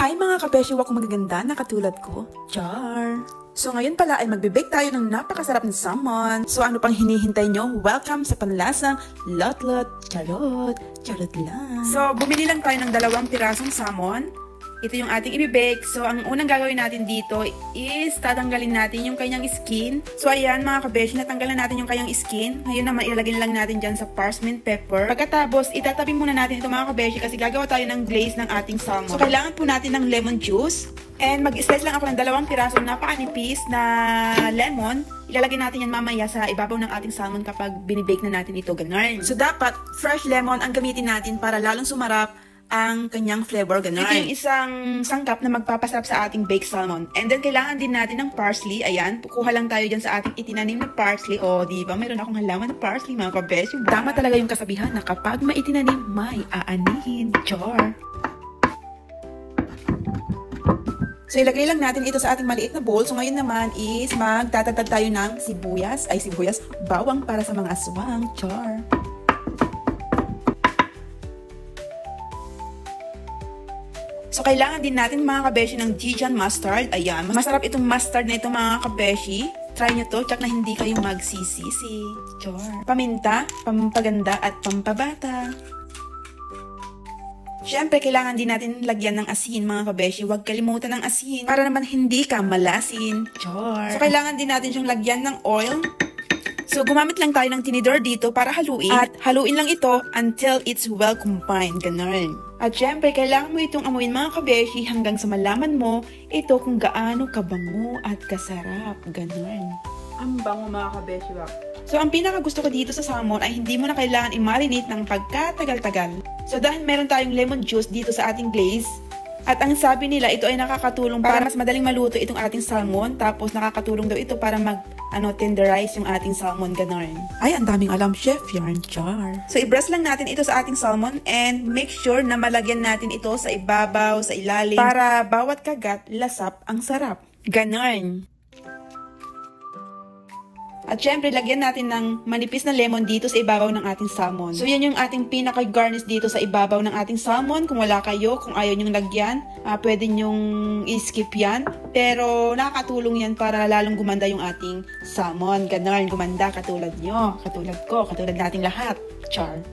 Hi mga kabeshi, wako magaganda na katulad ko. Char! So ngayon pala ay magbe-bake tayo ng napakasarap na salmon. So ano pang hinihintay nyo? Welcome sa panlasang lot-lot, charot, charot lang. So bumili lang tayo ng 2 pirasong salmon. Ito yung ating i-bake. So ang unang gagawin natin dito is tatanggalin natin yung kanyang skin. So ayan mga kabeshi, natanggalan natin yung kanyang skin. Ngayon naman ilalagay lang natin dyan sa parchment paper. Pagkatapos itatabi muna natin ito mga kabeshi kasi gagawa tayo ng glaze ng ating salmon. So kailangan po natin ng lemon juice. And mag-slice lang ako ng 2 pirasong napakanipis na lemon. Ilalagay natin yan mamaya sa ibabaw ng ating salmon kapag binibake na natin ito. Ganun. So dapat fresh lemon ang gamitin natin para lalong sumarap ang kanyang flavor, ganun. Ito yung isang sangkap na magpapasarap sa ating baked salmon. And then, kailangan din natin ng parsley. Ayan, kukuha lang tayo dyan sa ating itinanim na parsley. O, diba? Mayroon akong halaman na parsley, mga kabeshi. Tama talaga yung kasabihan na kapag maitinanim, may aanihin. Char! So, ilagay lang natin ito sa ating maliit na bowl. So, ngayon naman is magtatagtag tayo ng sibuyas, bawang para sa mga aswang. Char! So, kailangan din natin mga kabeshi ng Dijon mustard. Ayan, masarap itong mustard na ito mga kabeshi. Try nyo to, tsak na hindi kayo magsisisi. Char. Paminta, pampaganda at pampabata. Siyempre, kailangan din natin lagyan ng asin mga kabeshi. Huwag kalimutan ng asin para naman hindi ka malasin. Char. So, kailangan din natin siyang lagyan ng oil. So, gumamit lang tayo ng tinidor dito para haluin. At haluin lang ito until it's well combined. Ganun. At syempre, kailangan mo itong amuin mga kabeshi hanggang sa malaman mo ito kung gaano kabango at kasarap. Ganun. Ang bango mga kabeshi. So, ang pinaka gusto ko dito sa salmon ay hindi mo na kailangan i-marinate ng pagkatagal-tagal. So, dahil meron tayong lemon juice dito sa ating glaze, at ang sabi nila, ito ay nakakatulong para mas madaling maluto itong ating salmon. Tapos nakakatulong daw ito para tenderize yung ating salmon, ganon. Ay, ang daming alam, chef. Yarn char. So, i-brush lang natin ito sa ating salmon and make sure na malagyan natin ito sa ibabaw, sa ilalim. Para bawat kagat, lasap ang sarap. Ganon. At syempre, lagyan natin ng manipis na lemon dito sa ibabaw ng ating salmon. So, yan yung ating pinaka-garnish dito sa ibabaw ng ating salmon. Kung wala kayo, kung ayaw nyong lagyan, pwede nyong i-skip yan. Pero, nakakatulong yan para lalong gumanda yung ating salmon. Ganon, gumanda katulad nyo, katulad ko, katulad nating lahat. Char.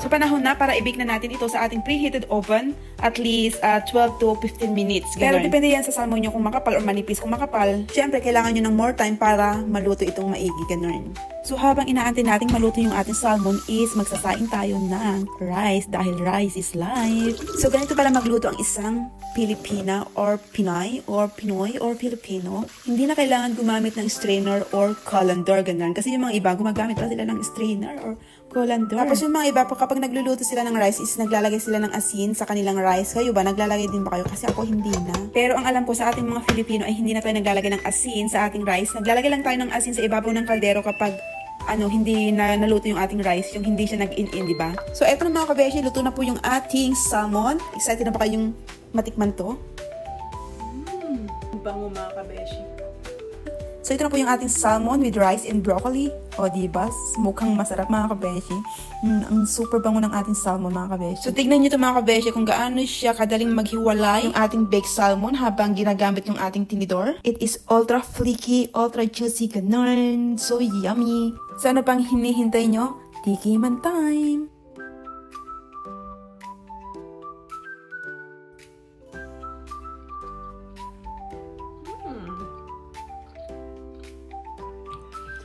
So, panahon na para i-bake na natin ito sa ating preheated oven at least 12 to 15 minutes. Ganun. Pero depende yan sa salmon nyo kung makapal or manipis. Kung makapal, syempre kailangan nyo ng more time para maluto itong maigi. Ganun. So, habang inaantay natin maluto yung ating salmon is magsasaing tayo ng rice dahil rice is life. So, ganito pala magluto ang isang Pilipina or Pinay or Pinoy or Filipino. Hindi na kailangan gumamit ng strainer or colander. Ganun. Kasi yung mga iba gumagamit pa sila ng strainer or colander. Tapos yung mga iba po kapag nagluluto sila ng rice is naglalagay sila ng asin sa kanilang rice. Kayo ba? Naglalagay din ba kayo? Kasi ako hindi na. Pero ang alam ko sa ating mga Filipino ay hindi na tayo naglalagay ng asin sa ating rice. Naglalagay lang tayo ng asin sa ibabaw ng kaldero kapag hindi na naluto yung ating rice, yung hindi siya nag-in-in, di ba? So, eto na mga kabeshi, luto na po yung ating salmon. Excited na ba kayong matikman to? Bango mga kabeshi. So, ito na po yung ating salmon with rice and broccoli. O, diba? Mukhang masarap mga kabeshi. Ang super bango ng ating salmon mga kabeshi. So, tignan nyo ito mga kabeshi kung gaano siya kadaling maghiwalay yung ating baked salmon habang ginagamit yung ating tinidor. It is ultra flaky, ultra juicy, ganun. So, yummy. So, ano pang hinihintay nyo? Tikiman time!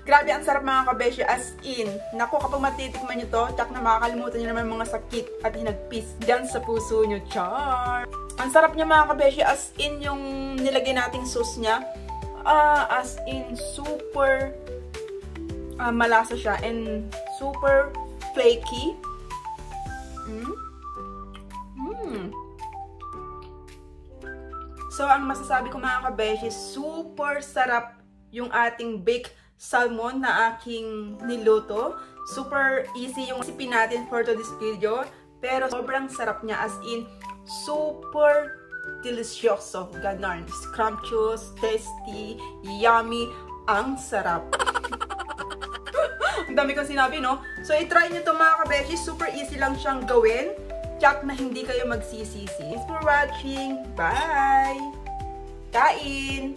Grabe, ang sarap mga kabeshi, as in. Naku, kapag matitikman nyo to, tsak na makakalimutan nyo naman mga sakit at hinagpis dyan sa puso nyo. Char! Ang sarap niya mga kabeshi, as in yung nilagay nating sauce niya. As in, super malasa siya and super flaky. So, ang masasabi ko mga kabeshi, super sarap yung ating baked salmon na aking niluto. Super easy yung recipe natin for today's video. Pero sobrang sarap niya, as in, super delicioso. Ganon. Scrumptious, tasty, yummy. Ang sarap. Ang dami kong sinabi, no? So, i-try nyo to mga kabeshi. Super easy lang siyang gawin. Tiyak na hindi kayo magsisisi. Thanks for watching. Bye! Kain!